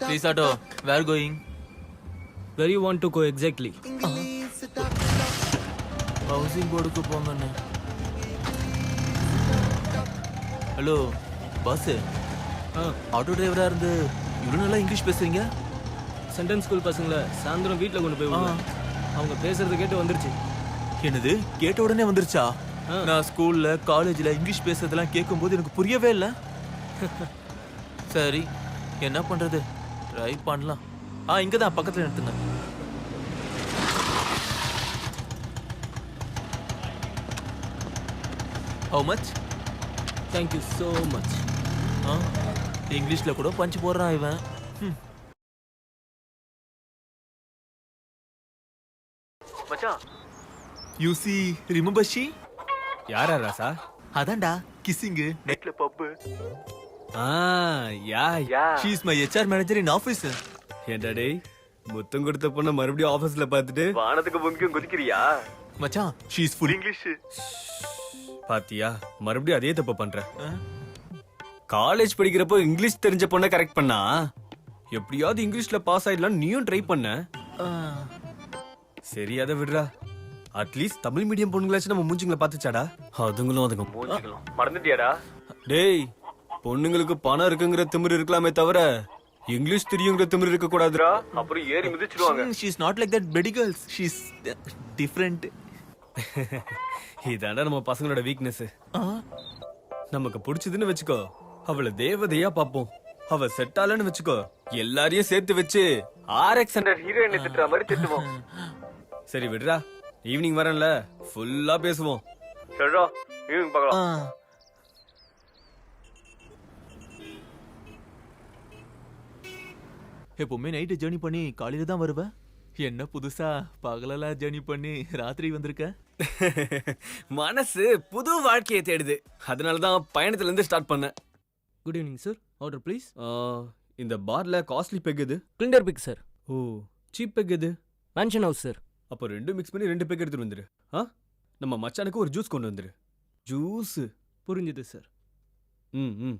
Please, Auto. Where going? Where you want to go exactly? Housing board க்கு போங்கன்னு. Hello boss, auto டிரைவரா இருந்து இவ்வளவு நல்லா இங்கிலீஷ் பேசுறீங்க? சென்டென்ஸ் ஸ்கூல் பசங்கள சாயந்தரம் வீட்ல கொண்டு போய் விடுங்க. அவங்க பேசுறது கேட்டு வந்துருச்சு. என்னது கேட்ட உடனே வந்துருச்சா? நான் ஸ்கூல்ல காலேஜ்ல இங்கிலீஷ் பேசுறதெல்லாம் கேட்கும்போது எனக்கு புரியவே இல்லை. சரி என்ன பண்றது, ட்ரை பண்ணலாம். இங்கதான் பக்கத்துல நிறுத்துங்க. How much? Thank you so much. இங்கிலீஷ்ல கூட பஞ்ச் போடுறான் இவன். மச்சான், you see, remember she? யாரா ராசா? அதான்டா கிசிங் நெட்ல பப். யா. She is my HR manager in office. ஏண்டா டேய், முத்தம் கொடுத்த பொண்ண மறுபடியும் ஆபீஸ்ல பார்த்துட்டு வானத்துக்கு பூமிக்கும் குதிக்கிறியா? மச்சான், she is full English. பாத்தியா, மறுபடியும் அதே தப்பு பண்ற. காலேஜ் படிக்கிறப்போ இங்கிலீஷ் தெரிஞ்ச பொண்ணை கரெக்ட் பண்ணா எப்படியாவது இங்கிலீஷ்ல பாஸ் ஆயிடலாம் நீயும் ட்ரை பண்ண. சரி அதை விடுறா. அட்லீஸ்ட் தமிழ் மீடியம் பொண்ணுங்களாச்சும் நம்ம மூஞ்சிங்களை பாத்துச்சாடா? அதுங்களும் அதுங்க மூஞ்சிகளும் மறந்துட்டியாடா? டேய், பொண்ணுங்களுக்கு பணம் இருக்குங்கிற திமிரு இருக்கலாமே தவிர இங்கிலீஷ் தெரியுங்கிற திமிரு இருக்க கூடாதுடா. அப்புறம் ஏறி மிதிச்சிடுவாங்க. She is not like that bloody girls. She is different. இதாண்டா நம்ம பசங்களோட வீக்னஸ். நமக்கு பிடிச்சதுன்னு வச்சுக்கோ, அவளை தேவதையா பாப்போம். அவ செட் ஆலன்னு வச்சுக்கோ, எல்லாரையும் சேர்த்து வச்சு RX100 ஹீரோயினை திட்டுற மாதிரி திட்டுவோம். சரி விடுறா, ஈவினிங் வரேன்ல ஃபுல்லா பேசுவோம். சரிடா, ஈவினிங் பார்க்கலாம். எப்பவுமே நைட்டு ஜேர்னி பண்ணி காலையில தான் வருவ. என்ன புதுசா பகலெல்லாம் ஜேர்னி பண்ணி ராத்திரி வந்திருக்க? மனசு புது வாழ்க்கையை தேடுது, அதனாலதான் பயணத்துல இருந்து ஸ்டார்ட் பண்ணேன். Good evening sir, order please. இந்த பார்ல காஸ்ட்லி பெக் எது? கிளிண்டர் பிக் சார். ஓ, சீப் பெக் எது? Mansion house sir. அப்போ ரெண்டும் மிக்ஸ் பண்ணி 2 பெக் எடுத்துட்டு வந்துரு. நம்ம மச்சானுக்கு ஒரு ஜூஸ் கொண்டு வந்துரு. ஜூஸ். புரிஞ்சுது சார். ம்.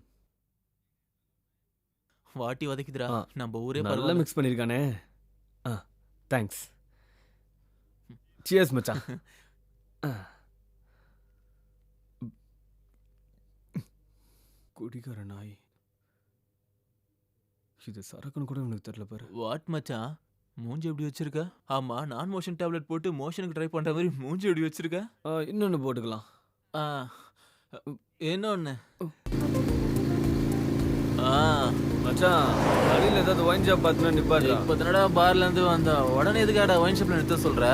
வாட்டி வதக்கிதுடா, நம்ம ஊரே நல்லா மிக்ஸ் பண்ணிருக்கானே. தேங்க்ஸ். சியர்ஸ் மச்சான். குடிகார நாய். இது சரக்குன்னு கூட உனக்கு தெரியல பாரு. வாட் மச்சான், மூஞ்சி எப்படி வச்சிருக்க? ஆமா, நான் மோஷன் டேப்லெட் போட்டு மோஷனுக்கு ட்ரை பண்ற மாதிரி மூஞ்சி எப்படி வச்சிருக்க? இன்னொன்னு போட்டுக்கலாம். இன்னொன்னு. மச்சான், வழியில் ஏதாவது ஒயின் ஷாப் பார்த்துனா நிப்பாட்டா. இப்போ தானடா பார்ல இருந்து வந்தா, உடனே எதுக்காடா ஒயின் ஷாப்ல நிறுத்த சொல்ற?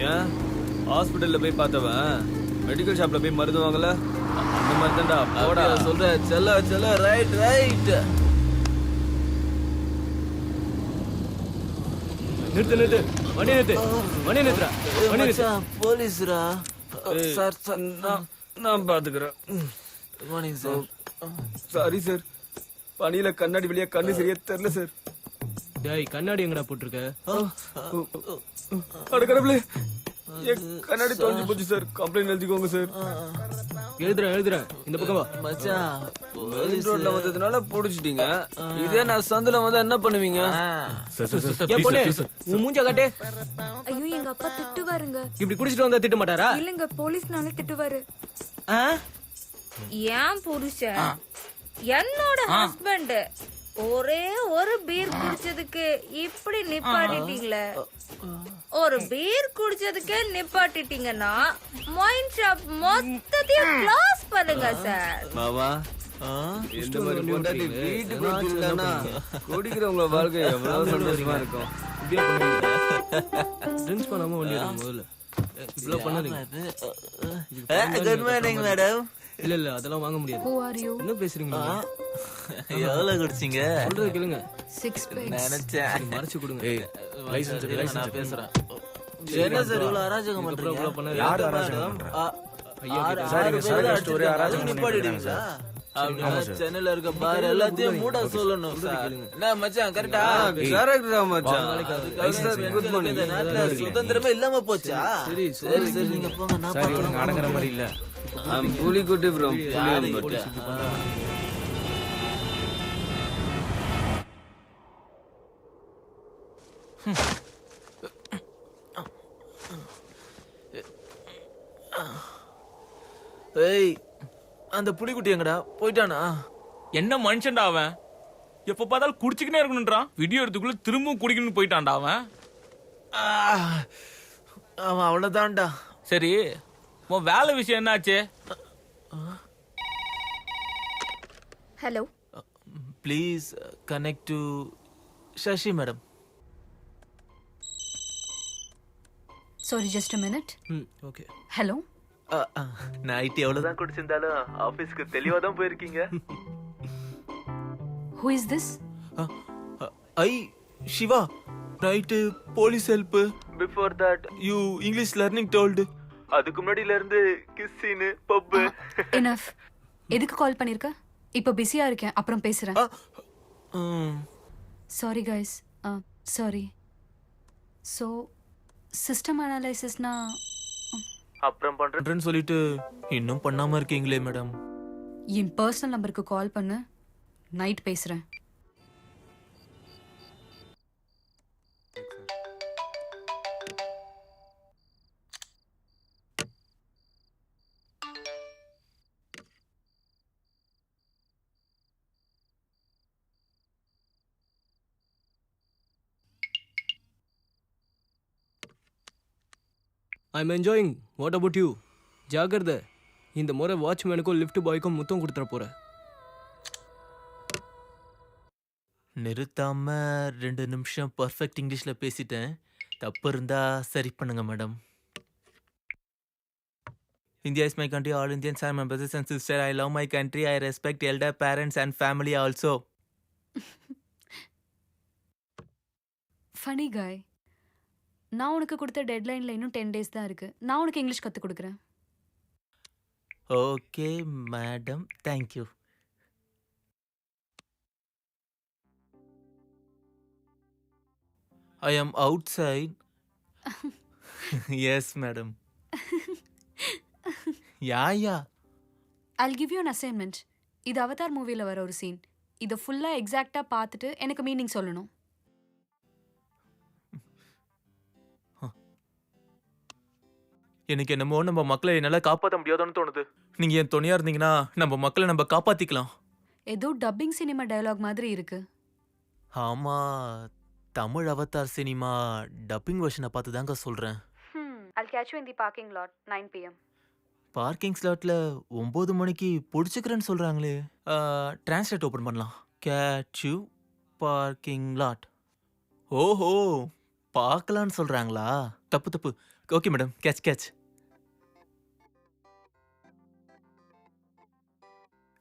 ஏன் ஹாஸ்பிட்டல்ல போய் பார்த்தவன் மெடிக்கல் ஷாப்ல போய் மருந்து வாங்கல? அந்த மாதிரி தான்டா. போடா சொல்ற. செல்ல ரைட். நிறுத்து. வண்டி நிறுத்துறா. போலீஸ்ரா. சார் நான் பாத்துக்கிறேன். Morning sir. சாரி சார், பனியில கண்ணாடி வெளியே கண்ணு சரியா தெரியல சார். டேய், கண்ணாடி எங்கடா போட்டிருக்க? அடக்கடவுளே, என் கண்ணாடி தொலைஞ்சு போச்சு சார். கம்ப்ளைண்ட் எழுதிக்கோங்க சார். எழுதுறேன். இந்த பக்கம் வா. மச்சான், போலீஸ் ரோட்ல வந்ததுனால புடிச்சிட்டீங்க. இதே நான் சந்தில வந்தா என்ன பண்ணுவீங்க? உன் மூஞ்ச காட்டே. ஐயோ, எங்க அப்பா திட்டுவாருங்க. இப்படி குடிச்சிட்டு வந்தா திட்ட மாட்டாரா? இல்லங்க, போலீஸ்னால திட்டுவாரு. ஏன் புருஷன் என்னோட ஹஸ்பண்ட் ஒரே ஒரு பீர் குடிச்சதுக்கு இப்படி நிப்பாட்டிட்டீங்களே. ஒரு பீர் குடிச்சதுக்கே நிப்பாட்டிட்டீங்கன்னா ஒயின் ஷாப் மொத்தத்தையும் க்ளோஸ் பண்ணுங்க சார். மாமா, இந்த மாதிரி பொண்டாட்டி வீட்டுக்கு வச்சிருந்தானா குடிக்கிறவங்க வாழ்க்கை எவ்வளவு சந்தோஷமா இருக்கும். ட்ரிங்க்ஸ் பண்ணாம வண்டி எடுங்க முதல்ல. இவ்வளவு பண்ணாதீங்க. Good morning madam. இல்ல அதெல்லாம் வாங்க முடியாது. Who are you? என்ன பேசுறீங்க? எவ்வளவு குடிச்சீங்க? சொல்றது கேளுங்க. 6 pints. நினைச்சேன். மறைச்சு கொடுங்க. லைசன்ஸ் நான் பேசுறேன். என்ன சார் இவ்வளவு அராஜகம் பண்றீங்க? யார் அராஜகம் பண்றா? நிப்பாட்டிடுவீங்களா? சென்னையில இருக்க பார் எல்லாத்தையும் மூட சொல்லணும் சார். என்ன மச்சான், கரெக்டா? சுதந்திரமே இல்லாம போச்சா? சரி நீங்க போங்க, நான் அடங்குற மாதிரி இல்ல. புலிக்குட்டி ஏய் அந்த புலிக்குட்டி எங்கடா போயிட்டானா? என்ன மனுஷன்டா அவன்? எப்ப பார்த்தாலும் குடிச்சுக்கினே இருக்கணும்ன்றான். வீடியோ எடுத்துக்குள்ள திரும்பவும் குடிக்கணும்னு போயிட்டான்டா அவன். ஆ, அவன் அவ்வளவுதான்டா. சரி, உன் வேலை விஷயம் என்னாச்சு? Hello, please connect to Sashi madam. Sorry, just a minute. Okay. Hello, night எவ்வளவுதான் குடிச்சிருந்தாலும் ஆபீஸ்க்கு தெளிவா தான் போயிருக்கீங்க. who is this? I Shiva, night police help. Before that you English learning told. அதுக்கு முன்னாடில இருந்து கிஸ்ஸின் பப். Enough. எதுக்கு கால் பண்ணிருக்க? இப்போ பிஸியா இருக்கேன், அப்புறம் பேசுறேன். Sorry guys, sorry. So system அனாலிசிஸ்னா அப்புறம் பண்றேன்னு சொல்லிட்டு இன்னும் பண்ணாம இருக்கீங்களே மேடம். என் பர்சனல் நம்பருக்கு கால் பண்ணு, நைட் பேசுறேன். I'm enjoying. What about you? ஜாகிரதை, இந்த முறை வாட்ச்மேனுக்கும் லிஃப்ட் பாய்க்கும் முத்தம் கொடுத்துட போற. நிறுத்தாம 2 நிமிஷம் பர்ஃபெக்ட் இங்கிலீஷ்ல பேசிட்டேன். தப்பு இருந்தா சரி பண்ணுங்க madam. India is my country. All Indians are my brothers and sisters. I love my country. I respect elder parents and family also. Funny காய். நான் உனக்கு கொடுத்த டெட்லைனில் இன்னும் 10 days தான் இருக்கு. நான் உனக்கு இங்கிலீஷ் கற்றுக் கொடுக்குறேன். Okay, madam. Thank you. I am outside. Yes, madam. Yeah. I'll give you an assignment. இது அவதார் மூவியில் வர ஒரு சீன். இதை ஃபுல்லாக எக்ஸாக்டாக பார்த்துட்டு எனக்கு மீனிங் சொல்லணும். எனக்கு என்னமோ நம்ம மக்களை என்னால காப்பாற்ற முடியாதுன்னு தோணுது. நீங்க என் துணையா இருந்தீங்கன்னா நம்ம மக்களை நம்ம காப்பாத்திக்கலாம். ஏதோ டப்பிங் சினிமா டயலாக் மாதிரி இருக்கு. ஆமா, தமிழ் அவதார் சினிமா டப்பிங் வெர்ஷனை பார்த்து தாங்க சொல்றேன். I'll catch you in the parking lot 9 PM. Parking ஸ்லாட்ல 9 மணிக்கு பிடிச்சிக்கிறேன்னு சொல்றாங்களே. டிரான்ஸ்லேட் ஓபன் பண்ணலாம். Catch you parking lot. ஓஹோ, பார்க்கலான்னு சொல்றாங்களா? தப்பு. Okay madam, catch.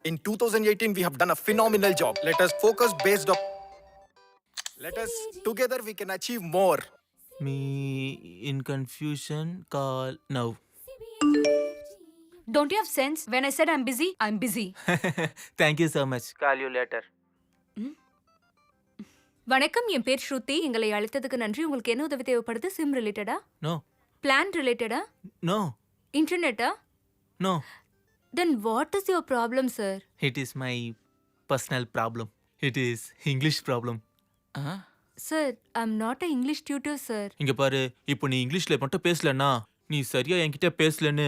In 2018, we have done a phenomenal job. Let us focus based on. Let us together we can achieve more. Me in confusion, call now. Don't you have sense? When I said I'm busy, I'm busy. Thank you so much. Call you later. வணக்கம், என் பேர் ஸ்ருதி. எங்களை அழைத்ததுக்கு நன்றி. உங்களுக்கு என்ன உதவி தேவைப்படுது? Sim ரிலேட்டடா? No. Plan ரிலேட்டடா? No. இன்டர்நெட்டா? No. Then what is your problem, sir? It is my personal problem. It is English problem. Sir, I'm not an English tutor, sir. இங்க பாரு, இப்போ நீ இங்கிலீஷ்ல மட்டும் பேசலன்னா நீ சரியா என்கிட்ட பேசலன்னு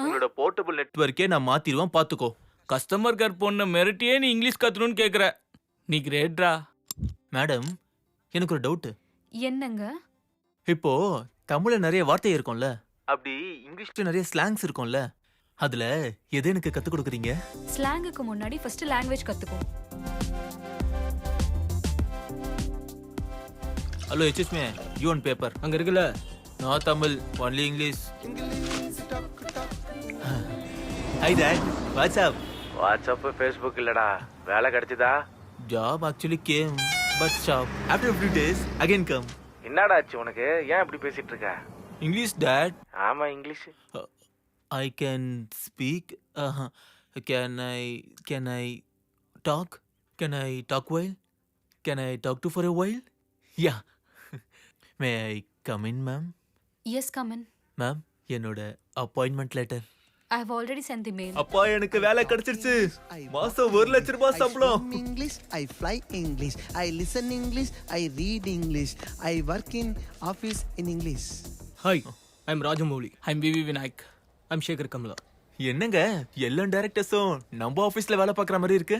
உன்னோட போர்ட்டபிள் நெட்வொர்க்கே நான் மாத்திடுவேன், பாத்துக்கோ. கஸ்டமர் கேர் பொண்ணை மிரட்டியே நீ இங்கிலீஷ் கத்துணும்னு கேக்குற. நீ கிரேட்ரா. மேடம், எனக்கு ஒரு டவுட். என்னங்க? இப்போ தமிழ்ல நிறைய வார்த்தை இருக்கும்ல, அப்படி இங்கிலீஷ்ல நிறைய ஸ்லாங்ஸ் இருக்கும்ல, அதுல எது எனக்கு கத்து கொடுக்குறீங்க? ஸ்லாங்குக்கு முன்னாடி ஃபர்ஸ்ட் லாங்குவேஜ் கத்துக்கோ. Hello HSM, you one paper. அங்க இருக்குல்ல. No Tamil, only English. Hi dad, what's up. WhatsApp Facebook இல்லடா. வேலை கிடைச்சதா? Job actually came, but stop. After a few days again come. என்னடா ஆச்சு உனக்கு? ஏன் இப்படி பேசிட்டு இருக்க? English dot. ஆமா English. I can speak. Can I talk? Can I talk while? Can I talk to for a while? Yeah. May I come in, ma'am? Yes, come in. Ma'am, என்னோட appointment letter. I have already sent the mail. அப்பா எனக்கு வேலை கிடைச்சிருச்சு. மாசம் 1 லட்சம் ரூபாய் சம்பளம். English, I fly English, I listen English, I read English, I work in office in English. Hi I am Rajamouli. I'm VV Vinayak. I am Sekhar Kammula. என்னங்க எல்லா டைரக்டர்ஸும் நம்ம ஆபீஸ்ல வேலை பார்க்குற மாதிரி இருக்கு.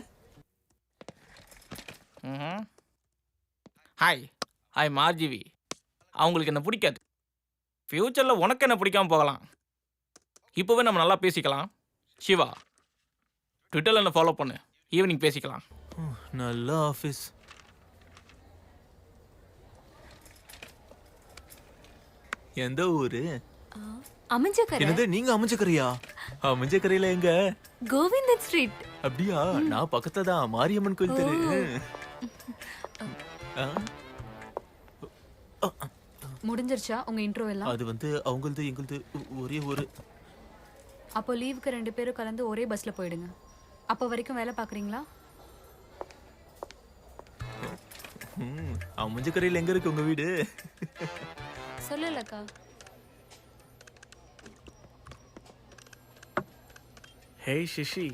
Hi I'm RGV. அவங்களுக்கு என்ன பிடிக்காது. ஃப்யூச்சரில் உனக்கு என்ன பிடிக்காம போகலாம். இப்போவே நம்ம நல்லா பேசிக்கலாம். சிவா ட்விட்டரில் என்ன ஃபாலோ பண்ணு. ஈவினிங் பேசிக்கலாம். நல்ல ஆபீஸ். எந்த ஊரு? அமைஞ்சக்கரை. என்னது நீங்க அமைஞ்சக்கரையா? அமைஞ்சக்கரையில எங்க? கோவிந்தன் ஸ்ட்ரீட். அப்படியா? நான் பக்கத்துல தான் மாரியம்மன் கோயில் தெரு. ஆ, முடிஞ்சிருச்சா உங்க இன்ட்ரோ எல்லாம்? அது வந்து அவங்களது எங்களது ஒரே ஒரு. அப்போ லீவுக்கு 2 பேரும் கலந்து ஒரே பஸ்ல போயிடுங்க. அப்போ வரைக்கும் வேலை பார்க்குறீங்களா? அமைஞ்சக்கரையில எங்க இருக்கு உங்க வீடு? சொல்லலக்கா. Hey Shishi,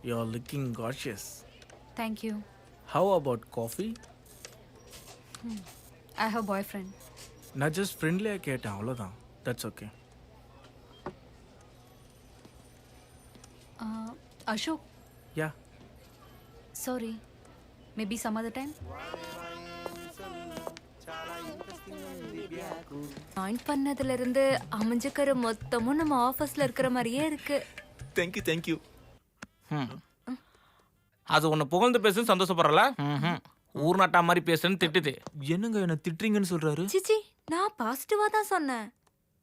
you're looking gorgeous. Thank you. How about coffee? I have boyfriend. நான் just ஃப்ரெண்ட்லியாக கேட்டேன் அவ்வளோதான். That's okay. Ashok, Yeah. sorry. Maybe some other time. Join பண்ணதுல இருந்து அமைஞ்சக்கரை மொத்தமும் நம்ம ஆபீஸ்ல இருக்கிற மாதிரியே இருக்கு. Thank you thank you. அது ஒன்று புகழ்ந்து பேசுன்னு சந்தோஷப்படுறல. ஊர் நாட்டா மாதிரி பேசுன்னு திட்டுது. என்னங்க என்ன திட்டுறீங்கன்னு சொல்றாரு? சிச்சி நான் பாசிட்டிவா தான் சொன்னேன்.